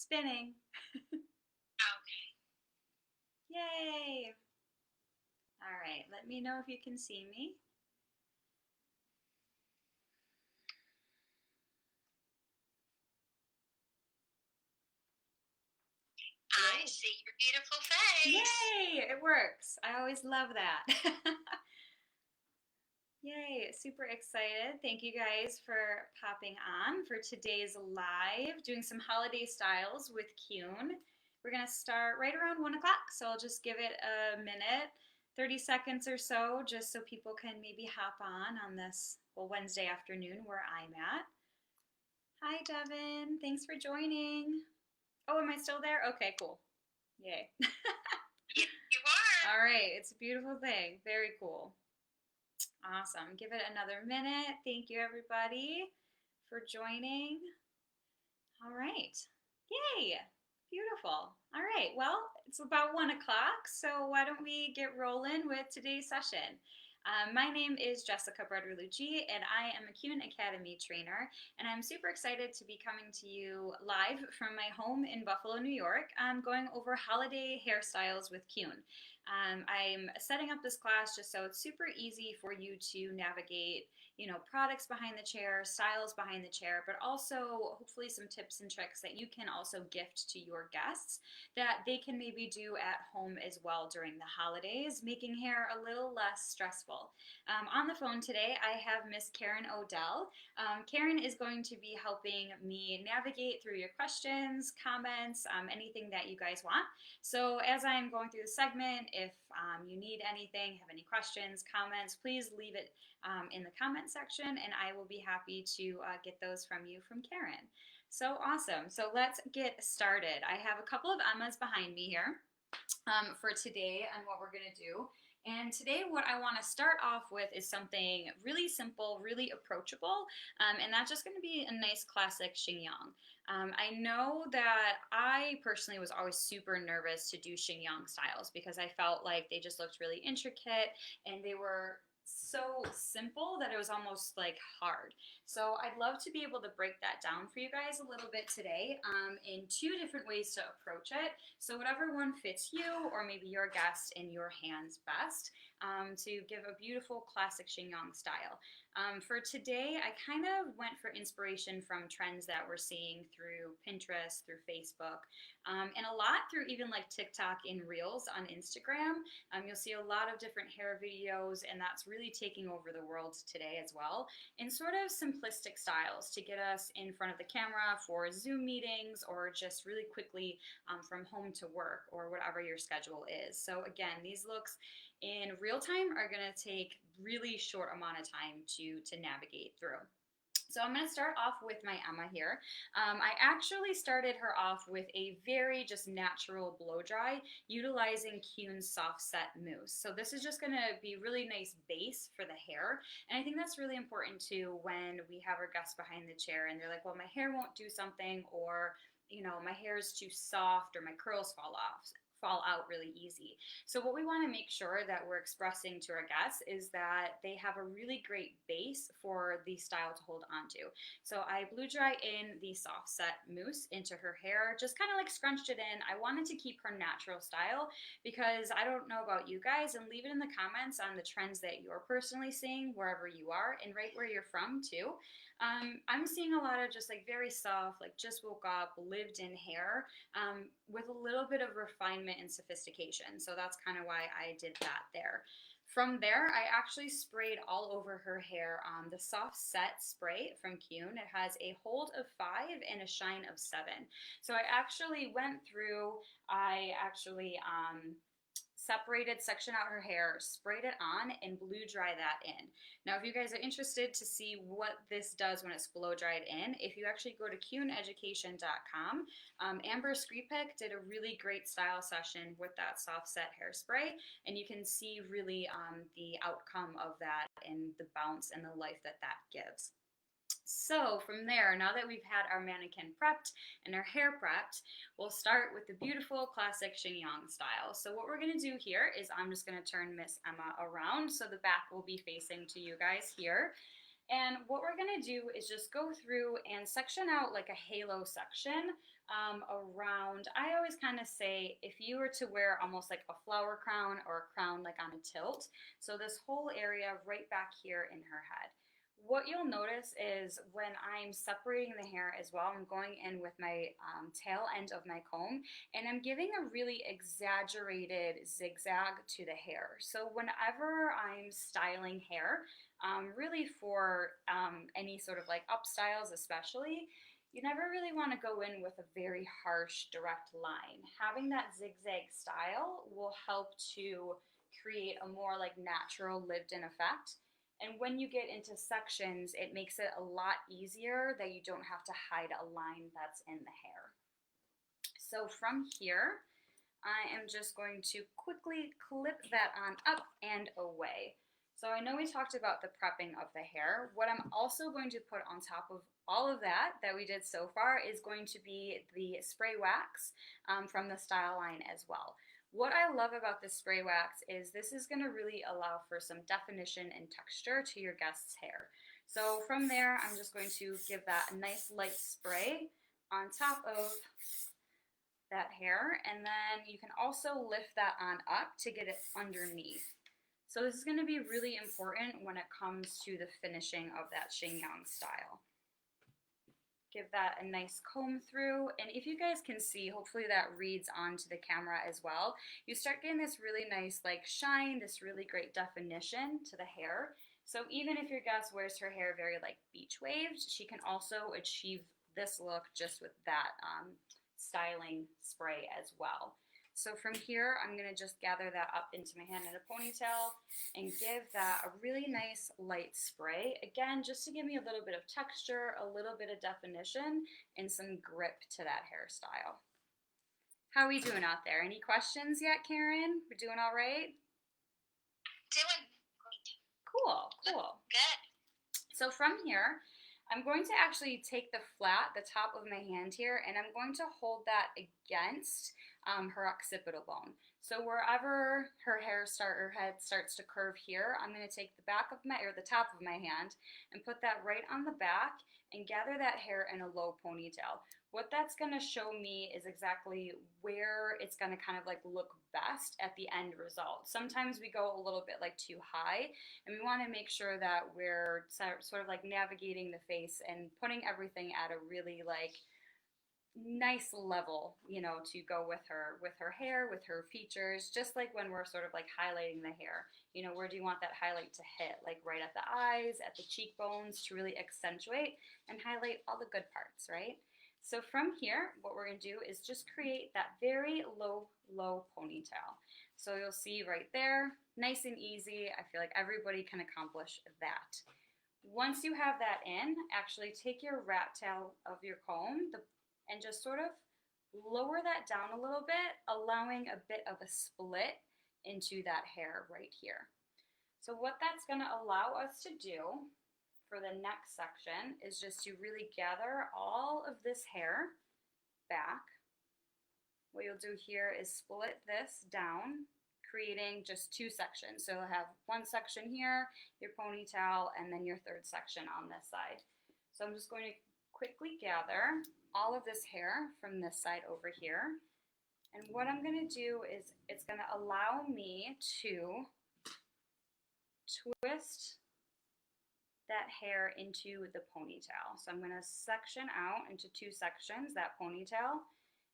Spinning. Okay. Yay! All right, let me know if you can see me. I Hello. see your beautiful face. Yay! It works. I always love that. Yay, super excited. Thank you guys for popping on for today's live, doing some holiday styles with Keune. We're going to start right around 1 o'clock, so I'll just give it a minute, 30 seconds or so, just so people can maybe hop on this, well, Wednesday afternoon where I'm at. Hi, Devin. Thanks for joining. Oh, am I still there? Okay, cool. Yay. Yes, you are. All right, it's a beautiful thing. Very cool. Awesome. Give it another minute. Thank you, everybody, for joining. All right. Yay. Beautiful. All right. Well, it's about 1 o'clock, so why don't we get rolling with today's session? My name is Jessica Bartolucci, and I am a Keune Academy Trainer, and I'm super excited to be coming to you live from my home in Buffalo, New York. I'm going over holiday hairstyles with Keune. I'm setting up this class just so it's super easy for you to navigate, products behind the chair, styles behind the chair, but also hopefully some tips and tricks that you can also gift to your guests that they can maybe do at home as well during the holidays, making hair a little less stressful. On the phone today, I have Miss Karen Odell. Karen is going to be helping me navigate through your questions, comments, anything that you guys want. So as I'm going through the segment, if you need anything, have any questions, comments, please leave it in the comment section, and I will be happy to get those from you from Karen. So awesome. So let's get started. I have a couple of Emmas behind me here for today and what we're going to do. And today, what I want to start off with is something really simple, really approachable, and that's just going to be a nice classic Xingyang. I know that I personally was always super nervous to do Xingyang styles because I felt like they just looked really intricate and they were so simple that it was almost like hard. So I'd love to be able to break that down for you guys a little bit today in two different ways to approach it. So whatever one fits you or maybe your guest in your hands best to give a beautiful classic Xingyang style. For today, I kind of went for inspiration from trends that we're seeing through Pinterest, through Facebook, and a lot through even like TikTok in Reels on Instagram. You'll see a lot of different hair videos, and that's really taking over the world today as well, in sort of simplistic styles to get us in front of the camera for Zoom meetings or just really quickly from home to work or whatever your schedule is. So again, these looks in real time are going to take really short amount of time to navigate through. So I'm going to start off with my Emma here. I actually started her off with a very just natural blow dry utilizing Keune's soft set mousse. So this is just going to be really nice base for the hair. And I think that's really important too when we have our guests behind the chair and they're like, well, my hair won't do something, or my hair is too soft, or my curls fall out really easy. So what we want to make sure that we're expressing to our guests is that they have a really great base for the style to hold on to. So I blew dry in the soft set mousse into her hair, just kind of like scrunched it in. I wanted to keep her natural style because I don't know about you guys, and leave it in the comments on the trends that you're personally seeing wherever you are and right where you're from too. I'm seeing a lot of just like very soft, like just woke up, lived in hair with a little bit of refinement and sophistication. So that's kind of why I did that there. From there, I actually sprayed all over her hair the soft set spray from Keune. It has a hold of 5 and a shine of 7. So I actually went through, I actually separated, section out her hair, sprayed it on, and blow dry that in. Now, if you guys are interested to see what this does when it's blow dried in, if you actually go to KeuneEducation.com, Amber Skripek did a really great style session with that soft set hairspray, and you can see really the outcome of that and the bounce and the life that that gives. So from there, now that we've had our mannequin prepped and our hair prepped, we'll start with the beautiful classic Xingyang style. So what we're going to do here is I'm just going to turn Miss Emma around so the back will be facing to you guys here. And what we're gonna do is just go through and section out like a halo section around. I always kind of say if you were to wear almost like a flower crown or a crown like on a tilt, so this whole area right back here in her head. What you'll notice is when I'm separating the hair as well, I'm going in with my tail end of my comb and I'm giving a really exaggerated zigzag to the hair. So whenever I'm styling hair, really for any sort of like up styles especially, you never really want to go in with a very harsh direct line. Having that zigzag style will help to create a more like natural lived in effect. And when you get into sections, it makes it a lot easier that you don't have to hide a line that's in the hair. So from here, I am just going to quickly clip that on up and away. So I know we talked about the prepping of the hair. What I'm also going to put on top of all of that we did so far is going to be the spray wax from the style line as well. What I love about this spray wax is this is going to really allow for some definition and texture to your guest's hair. So from there, I'm just going to give that a nice light spray on top of that hair, and then you can also lift that on up to get it underneath. So this is going to be really important when it comes to the finishing of that Shenyang style. Give that a nice comb through, and if you guys can see, hopefully that reads onto the camera as well, you start getting this really nice like shine, this really great definition to the hair. So even if your guest wears her hair very like beach waved, she can also achieve this look just with that styling spray as well. So from here, I'm going to just gather that up into my hand in a ponytail and give that a really nice light spray. Again, just to give me a little bit of texture, a little bit of definition, and some grip to that hairstyle. How are we doing out there? Any questions yet, Karen? We're doing all right? Doing great. Cool, cool. Good. So from here, I'm going to actually take the top of my hand here, and I'm going to hold that against her occipital bone. So wherever her head starts to curve here, I'm going to take the top of my hand and put that right on the back and gather that hair in a low ponytail. What that's going to show me is exactly where it's going to kind of like look best at the end result. Sometimes we go a little bit like too high, and we want to make sure that we're sort of like navigating the face and putting everything at a really like nice level, you know, to go with her hair, with her features, just like when we're sort of like highlighting the hair. You know, where do you want that highlight to hit? Like right at the eyes, at the cheekbones, to really accentuate and highlight all the good parts, right? So from here, what we're going to do is just create that very low ponytail. So you'll see right there, nice and easy. I feel like everybody can accomplish that. Once you have that in, actually take your rat tail of your comb and just sort of lower that down a little bit, allowing a bit of a split into that hair right here. So what that's going to allow us to do for the next section is just to really gather all of this hair back. What you'll do here is split this down, creating just two sections. So you'll have one section here, your ponytail, and then your third section on this side. So I'm just going to quickly gather all of this hair from this side over here. And what I'm going to do is it's going to allow me to twist that hair into the ponytail. So I'm going to section out into two sections, that ponytail,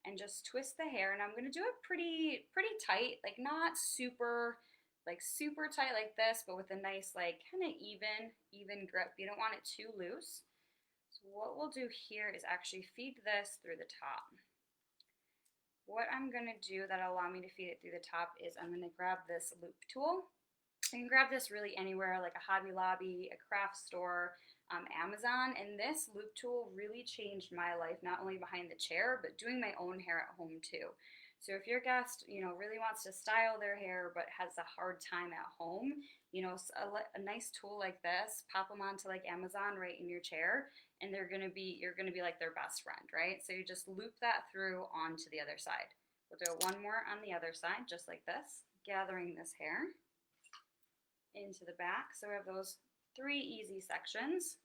and just twist the hair. And I'm going to do it pretty tight, like not super tight like this, but with a nice like kind of even grip. You don't want it too loose. So what we'll do here is actually feed this through the top. What I'm going to do that'll allow me to feed it through the top is I'm going to grab this loop tool. You can grab this really anywhere, like a Hobby Lobby, a craft store, Amazon, and this loop tool really changed my life, not only behind the chair, but doing my own hair at home too. So if your guest, you know, really wants to style their hair but has a hard time at home, you know, a nice tool like this, pop them onto like Amazon right in your chair, and you're gonna be like their best friend, right? So you just loop that through onto the other side. We'll do one more on the other side, just like this, gathering this hair into the back. So we have those 3 easy sections.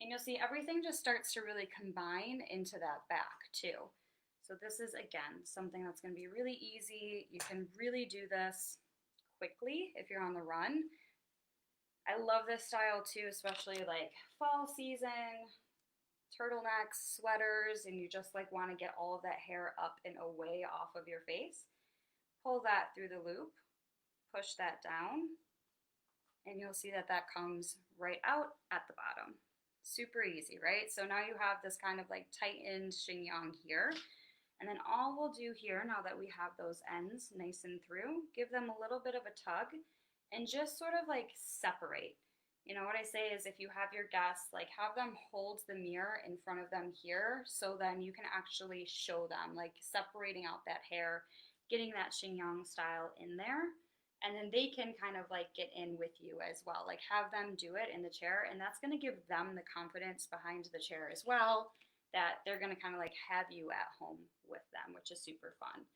And you'll see everything just starts to really combine into that back too. So this is, again, something that's going to be really easy. You can really do this quickly if you're on the run. I love this style too, especially like fall season, turtlenecks, sweaters, and you just like want to get all of that hair up and away off of your face. Pull that through the loop, push that down, and you'll see that that comes right out at the bottom. Super easy, right? So now you have this kind of like tightened chignon here. And then all we'll do here, now that we have those ends nice and through, give them a little bit of a tug and just sort of like separate. You know what I say is if you have your guests, like have them hold the mirror in front of them here so then you can actually show them, like separating out that hair, getting that chignon style in there. And then they can kind of like get in with you as well. Like have them do it in the chair, and that's going to give them the confidence behind the chair as well, that they're going to kind of like have you at home with them, which is super fun.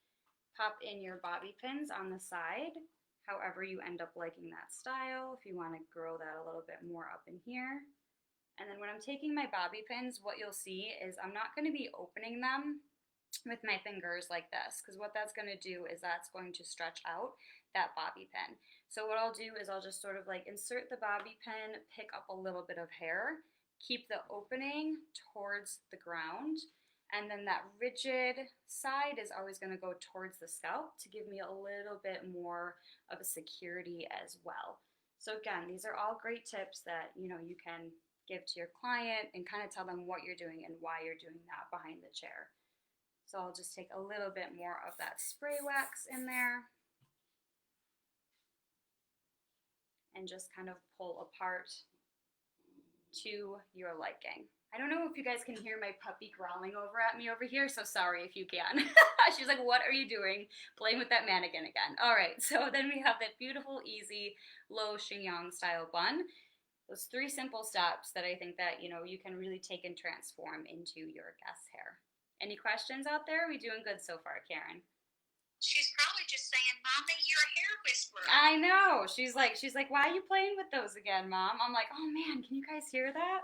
Pop in your bobby pins on the side, however you end up liking that style. If you want to grow that a little bit more up in here. And then when I'm taking my bobby pins, what you'll see is I'm not going to be opening them with my fingers like this, because what that's going to do is that's going to stretch out that bobby pin. So what I'll do is I'll just sort of like insert the bobby pin, pick up a little bit of hair, keep the opening towards the ground, and then that rigid side is always going to go towards the scalp to give me a little bit more of a security as well. So again, these are all great tips that you can give to your client and kind of tell them what you're doing and why you're doing that behind the chair. So I'll just take a little bit more of that spray wax in there and just kind of pull apart to your liking. I don't know if you guys can hear my puppy growling over at me over here, so sorry if you can. She's like, what are you doing? Playing with that mannequin again. All right, so then we have that beautiful, easy, low chignon style bun. Those 3 simple steps that I think that, you can really take and transform into your guest's hair. Any questions out there? Are we doing good so far, Karen? She's probably just saying, Mommy, you're a hair whisperer. I know. She's like, why are you playing with those again, Mom? I'm like, oh man, can you guys hear that?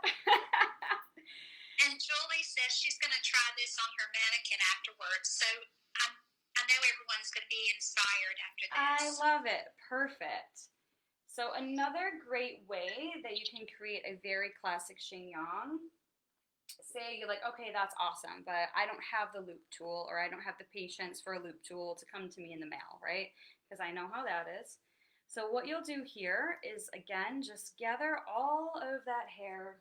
And Julie says she's going to try this on her mannequin afterwards. So I know everyone's going to be inspired after this. I love it. Perfect. So another great way that you can create a very classic chignon, say you're like, okay, that's awesome, but I don't have the loop tool, or I don't have the patience for a loop tool to come to me in the mail, right? Because I know how that is. So what you'll do here is, again, just gather all of that hair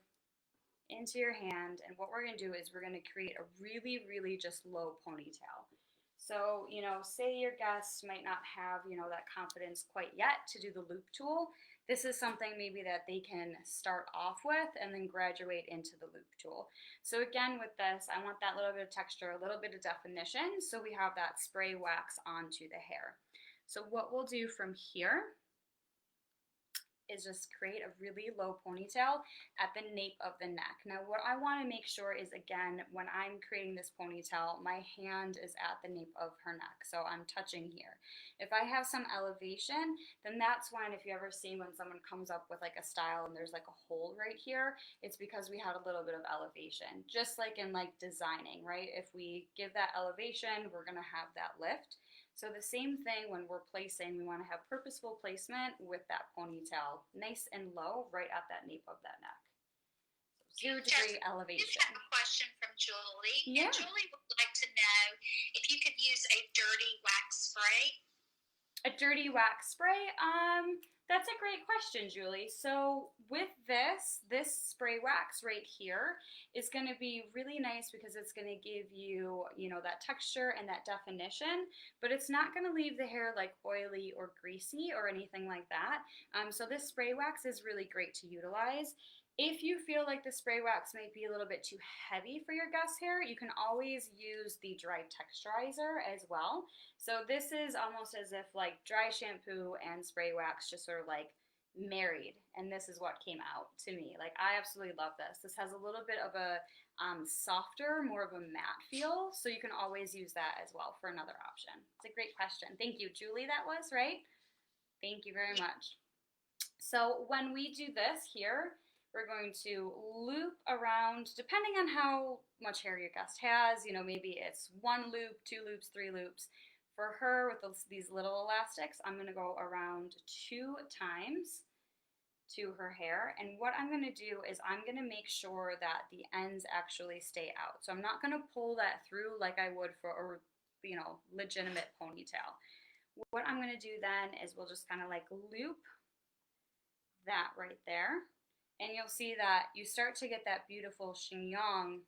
into your hand, and what we're going to do is we're going to create a really, really just low ponytail. So, say your guest might not have, that confidence quite yet to do the loop tool. This is something maybe that they can start off with and then graduate into the loop tool. So again, with this, I want that little bit of texture, a little bit of definition, so we have that spray wax onto the hair. So what we'll do from here is just create a really low ponytail at the nape of the neck. Now what I want to make sure is, again, when I'm creating this ponytail, my hand is at the nape of her neck, so I'm touching here. If I have some elevation, then that's when, if you ever see when someone comes up with like a style and there's like a hole right here, it's because we had a little bit of elevation. Just like in like designing, right? If we give that elevation, we're going to have that lift. So the same thing when we're placing, we want to have purposeful placement with that ponytail, nice and low, right at that nape of that neck. So 0-degree elevation. I have a question from Julie. Yeah. And Julie would like to know if you could use a dirty wax spray. A dirty wax spray? That's a great question, Julie. So with this spray wax right here is going to be really nice because it's going to give you, that texture and that definition, but it's not going to leave the hair like oily or greasy or anything like that. So this spray wax is really great to utilize. If you feel like the spray wax might be a little bit too heavy for your guest hair, you can always use the dry texturizer as well. So this is almost as if like dry shampoo and spray wax just sort of like married, and this is what came out to me. Like, I absolutely love this. This has a little bit of a softer, more of a matte feel, so you can always use that as well for another option. It's a great question. Thank you, Julie, that was, right? Thank you very much. So when we do this here, we're going to loop around, depending on how much hair your guest has. You know, maybe it's 1 loop, 2 loops, 3 loops. For her, with these little elastics, I'm going to go around 2 times to her hair. And what I'm going to do is I'm going to make sure that the ends actually stay out. So I'm not going to pull that through like I would for a, legitimate ponytail. What I'm going to do then is we'll just kind of like loop that right there. And you'll see that you start to get that beautiful chignon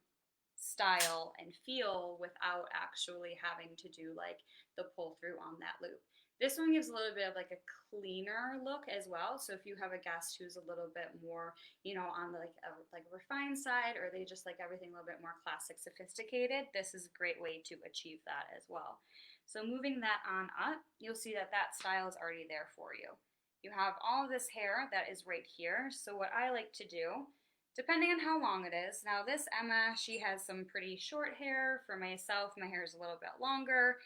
style and feel without actually having to do like the pull through on that loop. This one gives a little bit of like a cleaner look as well. So if you have a guest who's a little bit more, on like a refined side, or they just like everything a little bit more classic, sophisticated, this is a great way to achieve that as well. So moving that on up, you'll see that that style is already there for you. You have all of this hair that is right here. So what I like to do, depending on how long it is. Now this Emma, she has some pretty short hair. For myself, my hair is a little bit longer,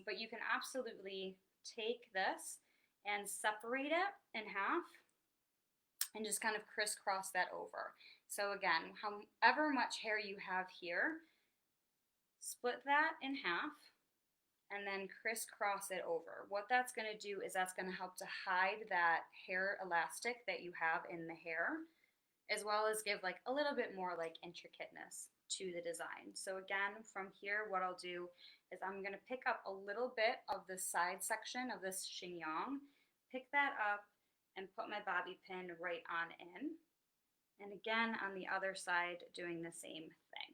but you can absolutely take this and separate it in half and just kind of crisscross that over. So again, however much hair you have here, split that in half and then crisscross it over. What that's going to do is that's going to help to hide that hair elastic that you have in the hair, as well as give like a little bit more like intricateness to the design. So again, from here, what I'll do is I'm going to pick up a little bit of the side section of this chignon, pick that up and put my bobby pin right on in. And again, on the other side, doing the same thing.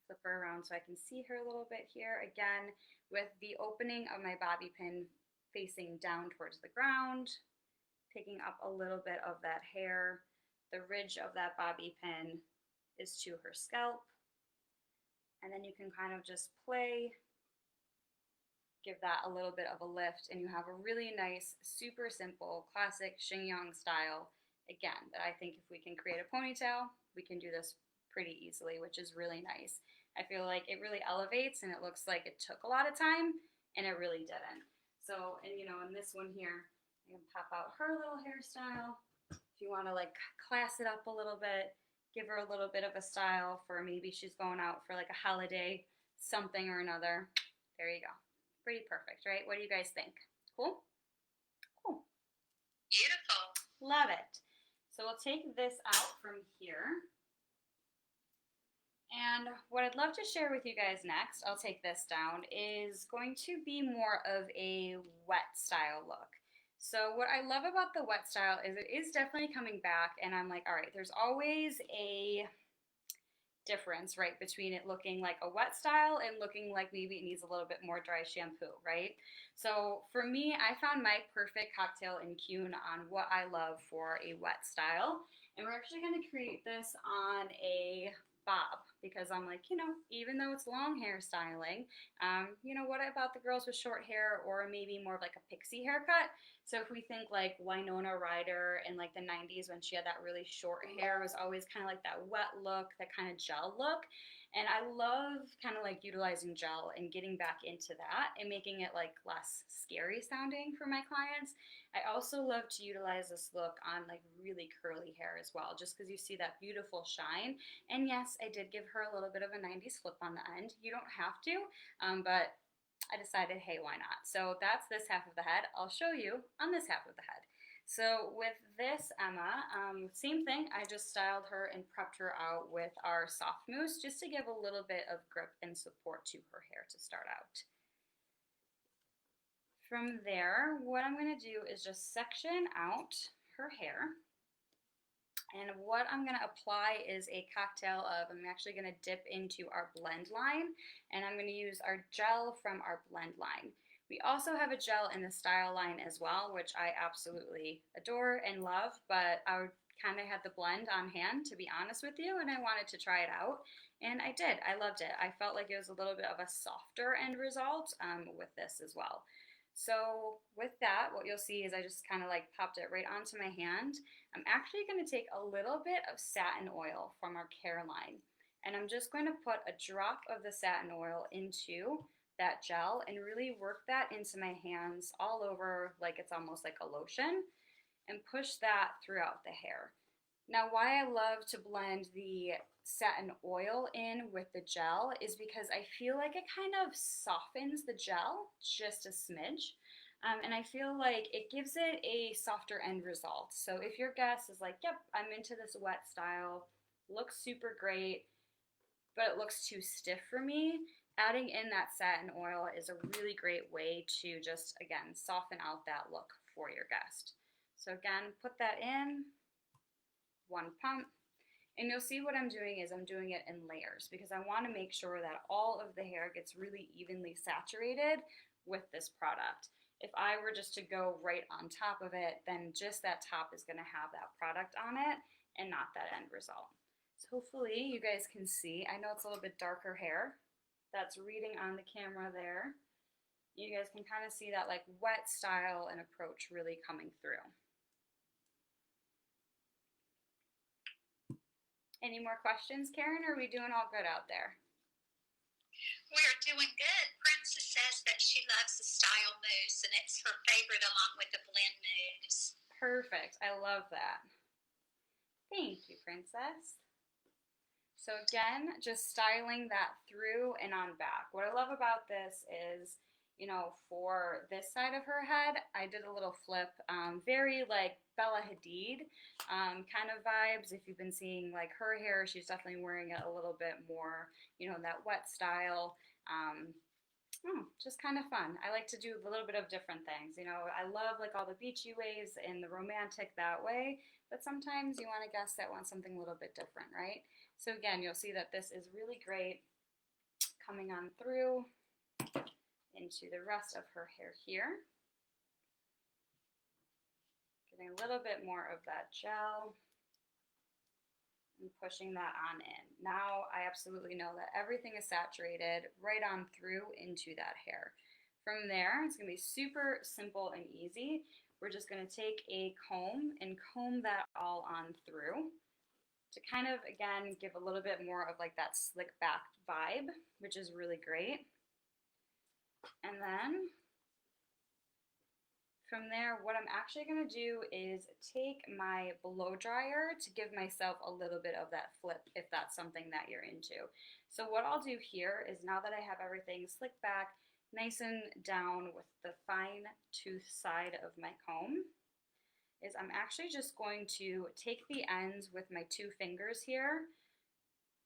Flip her around so I can see her a little bit here. Again, with the opening of my bobby pin facing down towards the ground, picking up a little bit of that hair. The ridge of that bobby pin is to her scalp. And then you can kind of just play, give that a little bit of a lift, and you have a really nice, super simple, classic chignon style. Again, that I think if we can create a ponytail, we can do this pretty easily, which is really nice. I feel like it really elevates and it looks like it took a lot of time, and it really didn't. So, and in this one here, you can pop out her little hairstyle. If you want to like class it up a little bit, give her a little bit of a style for maybe she's going out for like a holiday, something or another. There you go. Pretty perfect, right? What do you guys think? Cool? Cool. Beautiful. Love it. So we'll take this out from here. And what I'd love to share with you guys next, I'll take this down, is going to be more of a wet style look. So what I love about the wet style is it is definitely coming back, and I'm like, all right, there's always a difference, right, between it looking like a wet style and looking like maybe it needs a little bit more dry shampoo, right? So for me, I found my perfect cocktail in Keune on what I love for a wet style. And we're actually going to create this on a bob, because I'm like, even though it's long hair styling, what about the girls with short hair or maybe more of like a pixie haircut? So if we think like Winona Ryder in like the 90s, when she had that really short hair, it was always kind of like that wet look, that kind of gel look. And I love kind of like utilizing gel and getting back into that and making it like less scary sounding for my clients. I also love to utilize this look on like really curly hair as well, just because you see that beautiful shine. And yes, I did give her a little bit of a 90s flip on the end. You don't have to, but I decided, hey, why not? So that's this half of the head. I'll show you on this half of the head. So with this Emma, same thing. I just styled her and prepped her out with our soft mousse just to give a little bit of grip and support to her hair to start out. From there, what I'm going to do is just section out her hair. And what I'm going to apply is a cocktail of, I'm actually going to dip into our blend line, and I'm going to use our gel from our blend line. We also have a gel in the style line as well, which I absolutely adore and love, but I kind of had the blend on hand, to be honest with you, and I wanted to try it out, and I did. I loved it. I felt like it was a little bit of a softer end result with this as well. So with that, what you'll see is I just kind of like popped it right onto my hand. I'm actually going to take a little bit of satin oil from our care line, and I'm just going to put a drop of the satin oil into that gel and really work that into my hands all over like it's almost like a lotion and push that throughout the hair. Now, why I love to blend the satin oil in with the gel is because I feel like it kind of softens the gel just a smidge. And I feel like it gives it a softer end result. So if your guest is like, yep, I'm into this wet style, looks super great, but it looks too stiff for me, adding in that satin oil is a really great way to just, again, soften out that look for your guest. So again, put that in, one pump, and you'll see what I'm doing is I'm doing it in layers because I want to make sure that all of the hair gets really evenly saturated with this product. If I were just to go right on top of it, then just that top is going to have that product on it and not that end result. So hopefully you guys can see. I know it's a little bit darker hair that's reading on the camera there. You guys can kind of see that like wet style and approach really coming through. Any more questions, Karen, or are we doing all good out there? We're doing good. Princess says that she loves the style mousse and it's her favorite along with the blend mousse. Perfect. I love that. Thank you, Princess. So again, just styling that through and on back. What I love about this is, you know, for this side of her head, I did a little flip, very like Bella Hadid kind of vibes. If you've been seeing like her hair, she's definitely wearing it a little bit more, you know, that wet style. Just kind of fun. I like to do a little bit of different things. You know, I love like all the beachy ways and the romantic that way, but sometimes you want a guest that wants something a little bit different, right? So again, you'll see that this is really great coming on through into the rest of her hair here. Getting a little bit more of that gel and pushing that on in. Now I absolutely know that everything is saturated right on through into that hair. From there, it's going to be super simple and easy. We're just going to take a comb and comb that all on through to kind of, again, give a little bit more of like that slick back vibe, which is really great. And then from there, what I'm actually going to do is take my blow dryer to give myself a little bit of that flip if that's something that you're into. So what I'll do here is now that I have everything slicked back, nice and down with the fine tooth side of my comb, is I'm actually just going to take the ends with my 2 fingers here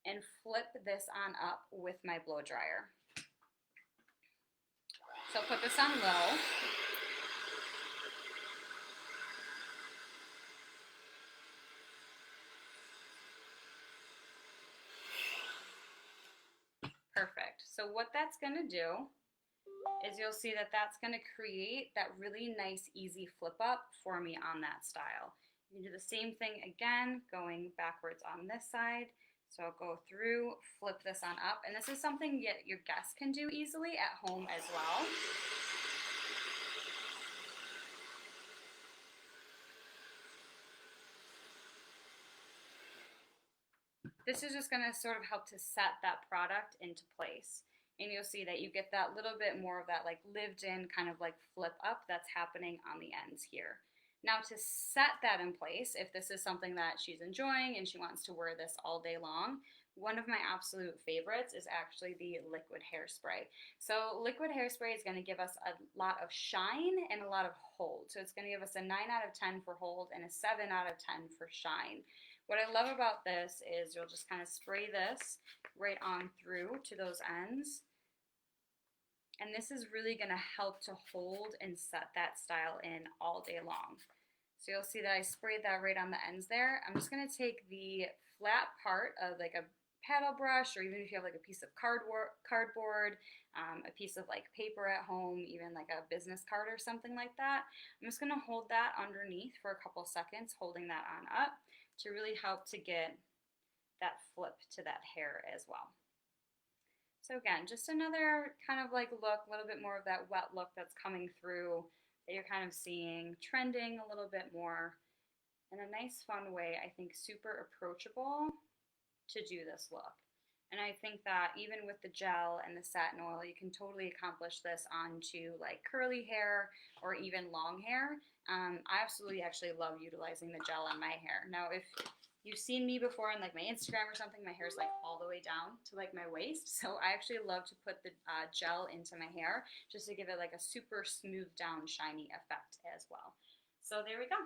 and flip this on up with my blow dryer. So put this on low. Perfect. So what that's going to do is you'll see that that's going to create that really nice, easy flip up for me on that style. You can do the same thing again, going backwards on this side. So I'll go through, flip this on up, and this is something that your guests can do easily at home as well. This is just going to sort of help to set that product into place. And you'll see that you get that little bit more of that like lived in kind of like flip up that's happening on the ends here. Now to set that in place, if this is something that she's enjoying and she wants to wear this all day long, one of my absolute favorites is actually the liquid hairspray. So liquid hairspray is going to give us a lot of shine and a lot of hold. So it's going to give us a 9 out of 10 for hold and a 7 out of 10 for shine. What I love about this is you'll just kind of spray this right on through to those ends. And this is really going to help to hold and set that style in all day long. So you'll see that I sprayed that right on the ends there. I'm just going to take the flat part of like a paddle brush, or even if you have like a piece of cardboard, a piece of like paper at home, even like a business card or something like that. I'm just going to hold that underneath for a couple seconds, holding that on up to really help to get that flip to that hair as well. So again, just another kind of like look, a little bit more of that wet look that's coming through that you're kind of seeing, trending a little bit more in a nice fun way. I think super approachable to do this look. And I think that even with the gel and the satin oil, you can totally accomplish this onto like curly hair or even long hair. I absolutely actually love utilizing the gel on my hair. Now, if you've seen me before on like my Instagram or something, my hair's like all the way down to like my waist. So I actually love to put the gel into my hair just to give it like a super smooth down, shiny effect as well. So there we go.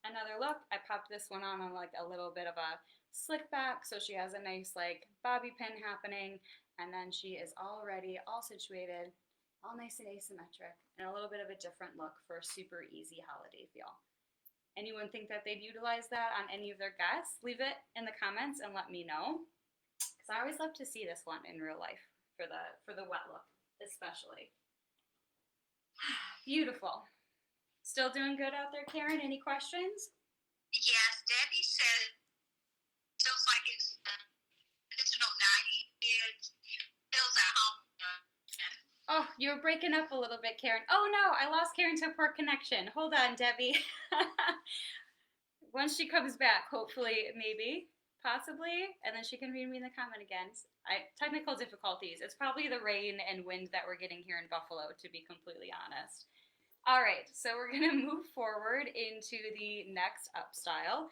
Another look. I popped this one on like a little bit of a slick back, so she has a nice like bobby pin happening, and then she is already all situated, all nice and asymmetric, and a little bit of a different look for a super easy holiday feel. Anyone think that they'd utilize that on any of their guests? Leave it in the comments and let me know, because I always love to see this one in real life for the wet look, especially. Beautiful. Still doing good out there, Karen? Any questions? Yes, Debbie said feels like it's original 90s. It feels at home. Oh, you're breaking up a little bit, Karen. Oh no, I lost Karen to poor connection. Hold on, Debbie. Once she comes back, hopefully, maybe, possibly, and then she can read me in the comment again. Technical difficulties. It's probably the rain and wind that we're getting here in Buffalo, to be completely honest. All right, so we're gonna move forward into the next up style.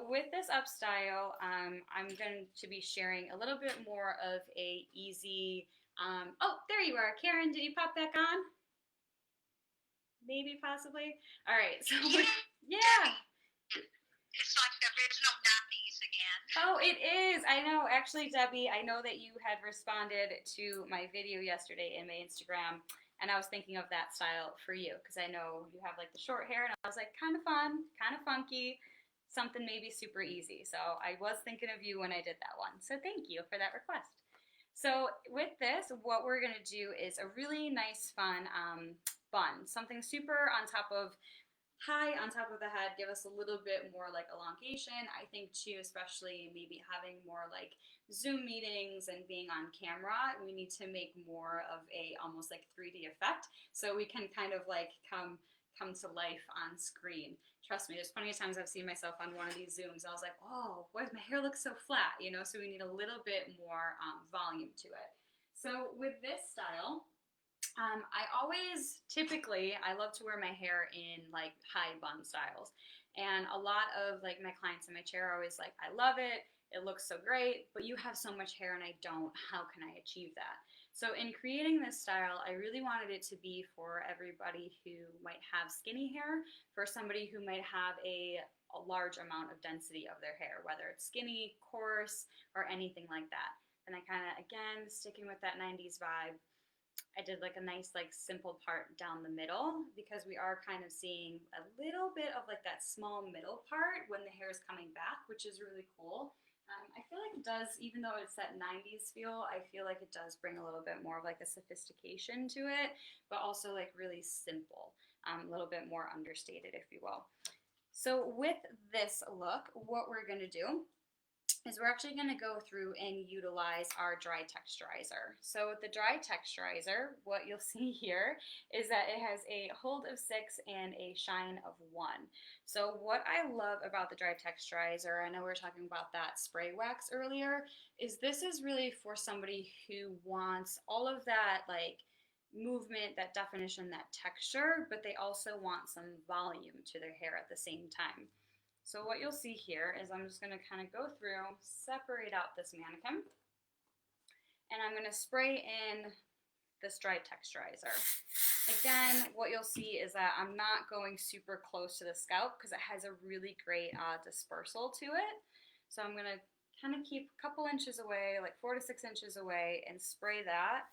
With this up style, I'm going to be sharing a little bit more of a easy. Oh, there you are, Karen. Did you pop back on? Maybe, possibly. All right, so yeah. It's like the original 90s again. Oh, it is. I know. Actually, Debbie, I know that you had responded to my video yesterday in my Instagram, and I was thinking of that style for you because I know you have like the short hair, and I was like, kind of fun, kind of funky, something maybe super easy. So I was thinking of you when I did that one. So thank you for that request. So with this, what we're gonna do is a really nice, fun bun, something super on top of high on top of the head, give us a little bit more like elongation. I think too, especially maybe having more like Zoom meetings and being on camera, we need to make more of a almost like 3D effect so we can kind of like come to life on screen. Trust me, there's plenty of times I've seen myself on one of these Zooms. I was like, oh, why does my hair look so flat? You know, so we need a little bit more volume to it. So with this style, I always I love to wear my hair in like high bun styles. And a lot of like my clients in my chair are always like, I love it. It looks so great, but you have so much hair and I don't. How can I achieve that? So in creating this style, I really wanted it to be for everybody who might have skinny hair, for somebody who might have a large amount of density of their hair, whether it's skinny, coarse, or anything like that. And I kind of, again, sticking with that 90s vibe, I did like a nice, like simple part down the middle because we are kind of seeing a little bit of like that small middle part when the hair is coming back, which is really cool. I feel like it does, even though it's that 90s feel, I feel like it does bring a little bit more of like a sophistication to it, but also like really simple, a little bit more understated, if you will. So with this look, what we're gonna do is we're actually going to go through and utilize our dry texturizer. So with the dry texturizer, what you'll see here is that it has a hold of 6 and a shine of 1. So what I love about the dry texturizer, I know we were talking about that spray wax earlier, is this is really for somebody who wants all of that like movement, that definition, that texture, but they also want some volume to their hair at the same time. So what you'll see here is I'm just going to kind of go through, separate out this mannequin, and I'm going to spray in this dry texturizer. Again, what you'll see is that I'm not going super close to the scalp because it has a really great dispersal to it. So I'm going to kind of keep a couple inches away, like 4 to 6 inches away, and spray that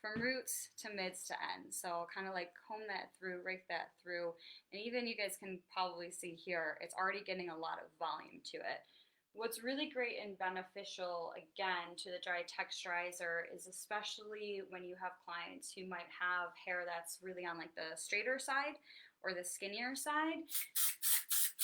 from roots to mids to ends. So I'll kind of like comb that through, rake that through, and even you guys can probably see here, it's already getting a lot of volume to it. What's really great and beneficial, again, to the dry texturizer is especially when you have clients who might have hair that's really on like the straighter side or the skinnier side,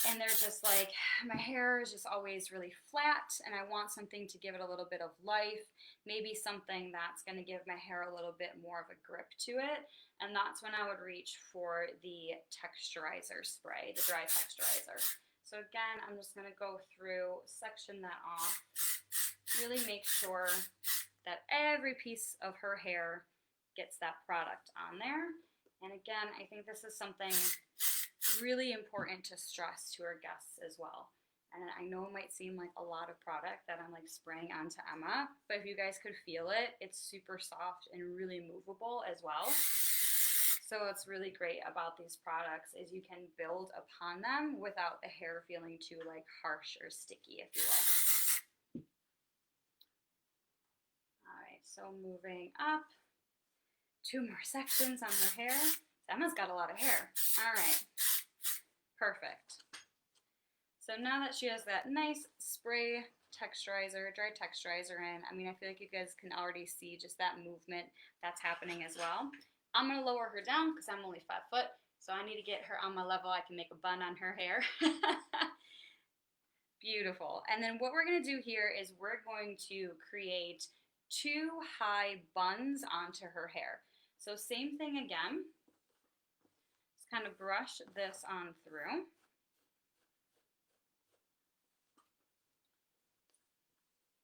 and they're just like, my hair is just always really flat and I want something to give it a little bit of life, maybe something that's going to give my hair a little bit more of a grip to it, and that's when I would reach for the texturizer spray, the dry texturizer. So again, I'm just going to go through, section that off, really make sure that every piece of her hair gets that product on there. And again, I think this is something really important to stress to our guests as well. And I know it might seem like a lot of product that I'm like spraying onto Emma, but if you guys could feel it, it's super soft and really movable as well. So what's really great about these products is you can build upon them without the hair feeling too like harsh or sticky, if you will. All right, so moving up, 2 more sections on her hair. Emma's got a lot of hair. All right, perfect. So now that she has that nice spray texturizer, dry texturizer in, I mean, I feel like you guys can already see just that movement that's happening as well. I'm going to lower her down because I'm only 5 foot, so I need to get her on my level. I can make a bun on her hair. Beautiful. And then what we're going to do here is we're going to create 2 high buns onto her hair. So same thing again. Just kind of brush this on through.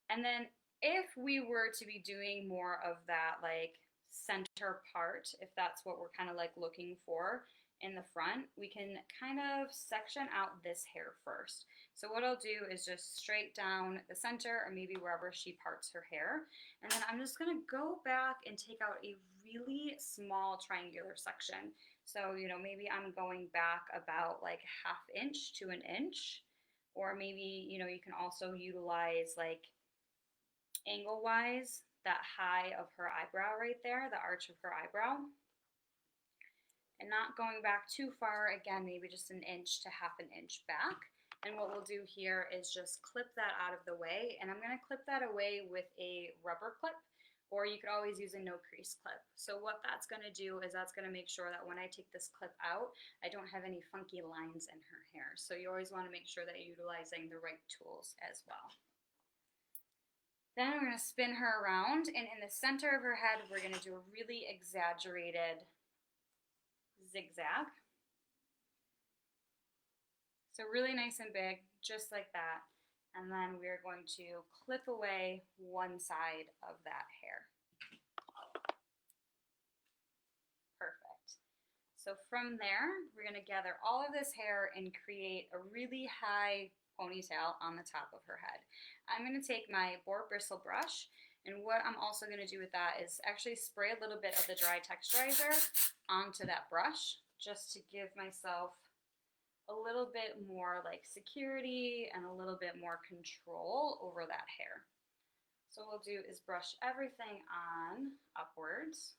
And then if we were to be doing more of that like center part, if that's what we're kind of like looking for in the front, we can kind of section out this hair first. So what I'll do is just straight down the center or maybe wherever she parts her hair. And then I'm just gonna go back and take out a really small triangular section. So, you know, maybe I'm going back about like 1/2 inch to 1 inch, or maybe, you know, you can also utilize like angle-wise, that high of her eyebrow right there, the arch of her eyebrow. And not going back too far, again, maybe just 1 inch to 1/2 inch back. And what we'll do here is just clip that out of the way. And I'm gonna clip that away with a rubber clip, or you could always use a no crease clip. So what that's gonna do is that's gonna make sure that when I take this clip out, I don't have any funky lines in her hair. So you always wanna make sure that you're utilizing the right tools as well. Then we're going to spin her around, and in the center of her head, we're going to do a really exaggerated zigzag. So really nice and big, just like that. And then we're going to clip away one side of that hair. Perfect. So from there, we're going to gather all of this hair and create a really high ponytail on the top of her head. I'm going to take my boar bristle brush, and what I'm also going to do with that is actually spray a little bit of the dry texturizer onto that brush just to give myself a little bit more like security and a little bit more control over that hair. So what we'll do is brush everything on upwards.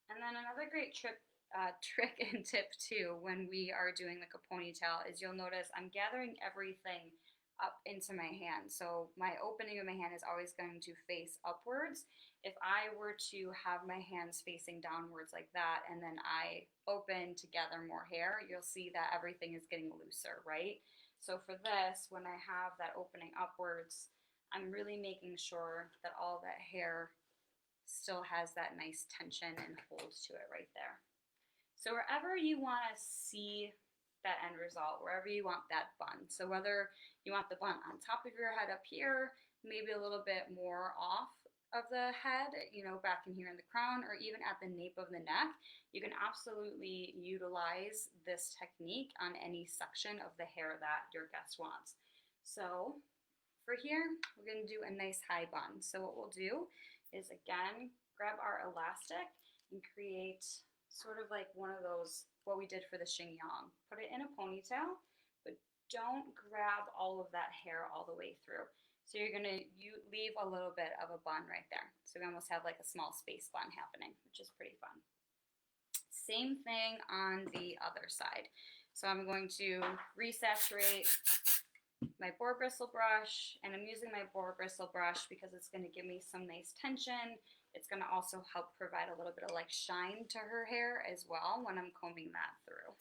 And then another great trick and tip too when we are doing like a ponytail is you'll notice I'm gathering everything up into my hand. So my opening of my hand is always going to face upwards. If I were to have my hands facing downwards like that and then I open to gather more hair, you'll see that everything is getting looser, right? So for this, when I have that opening upwards, I'm really making sure that all that hair still has that nice tension and hold to it right there. So wherever you want to see that end result, wherever you want that bun. So whether you want the bun on top of your head up here, maybe a little bit more off of the head, you know, back in here in the crown, or even at the nape of the neck, you can absolutely utilize this technique on any section of the hair that your guest wants. So for here, we're going to do a nice high bun. So what we'll do is, again, grab our elastic and create sort of like one of those, what we did for the chignon. Put it in a ponytail, but don't grab all of that hair all the way through. So you're gonna leave a little bit of a bun right there. So we almost have like a small space bun happening, which is pretty fun. Same thing on the other side. So I'm going to resaturate my boar bristle brush, and I'm using my boar bristle brush because it's going to give me some nice tension. It's going to also help provide a little bit of like shine to her hair as well when I'm combing that through.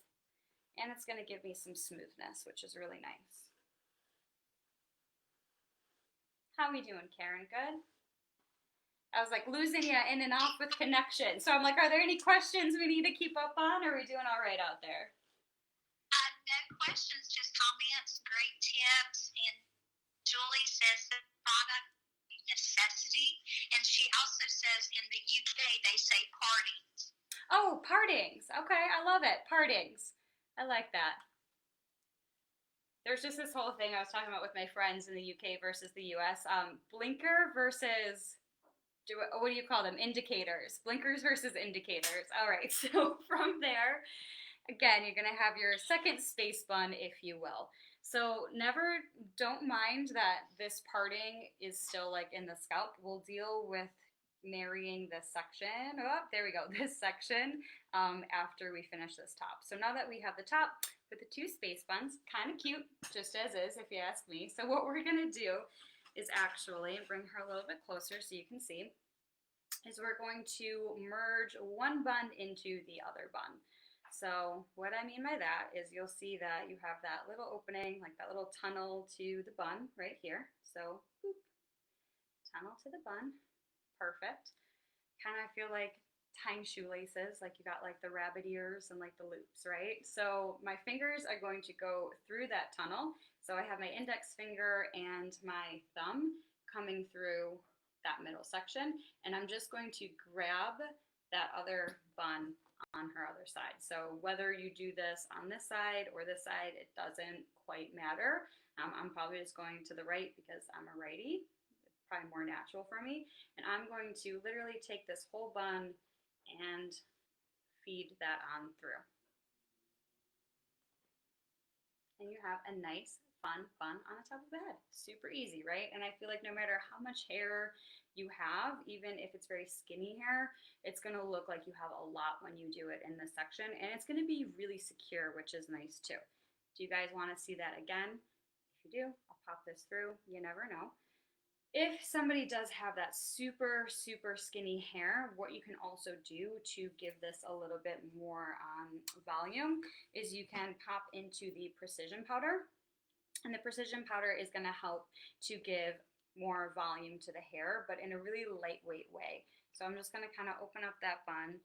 And it's going to give me some smoothness, which is really nice. How we doing, Karen? Good? I was like losing you in and off with connection. So I'm like, are there any questions we need to keep up on, or are we doing all right out there? No questions, just comments, great tips. And Julie says the product is a necessity. And she also says in the UK they say partings. Oh, partings. Okay, I love it. Partings. I like that. There's just this whole thing I was talking about with my friends in the UK versus the US. Blinker versus what do you call them? Indicators. Blinkers versus indicators. All right. So from there, again, you're going to have your second space bun, if you will. So never, don't mind that this parting is still like in the scalp. We'll deal with marrying this section. Oh, there we go. This section after we finish this top. So now that we have the top with the two space buns, kind of cute, just as is, if you ask me. So what we're going to do is actually bring her a little bit closer so you can see, is we're going to merge one bun into the other bun. So what I mean by that is you'll see that you have that little opening, like that little tunnel to the bun right here. So boop, tunnel to the bun, perfect. Kind of feel like tying shoelaces, like you got like the rabbit ears and like the loops, right? So my fingers are going to go through that tunnel. So I have my index finger and my thumb coming through that middle section, and I'm just going to grab that other bun on her other side. So whether you do this on this side or this side, it doesn't quite matter. I'm probably just going to the right because I'm a righty, probably more natural for me. And I'm going to literally take this whole bun and feed that on through. And you have a nice, fun bun on the top of the head. Super easy, right? And I feel like no matter how much hair you have, even if it's very skinny hair, it's gonna look like you have a lot when you do it in this section. And it's gonna be really secure, which is nice too. Do you guys wanna see that again? If you do, I'll pop this through. You never know. If somebody does have that super, super skinny hair, what you can also do to give this a little bit more volume is you can pop into the precision powder. And the precision powder is going to help to give more volume to the hair, but in a really lightweight way. So I'm just going to kind of open up that bun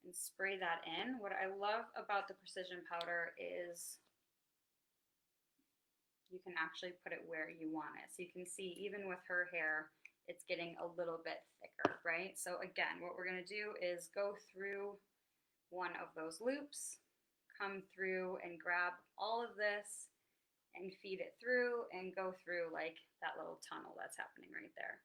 and spray that in. What I love about the precision powder is you can actually put it where you want it. So you can see even with her hair, it's getting a little bit thicker, right? So again, what we're gonna do is go through one of those loops, come through and grab all of this and feed it through and go through like that little tunnel that's happening right there.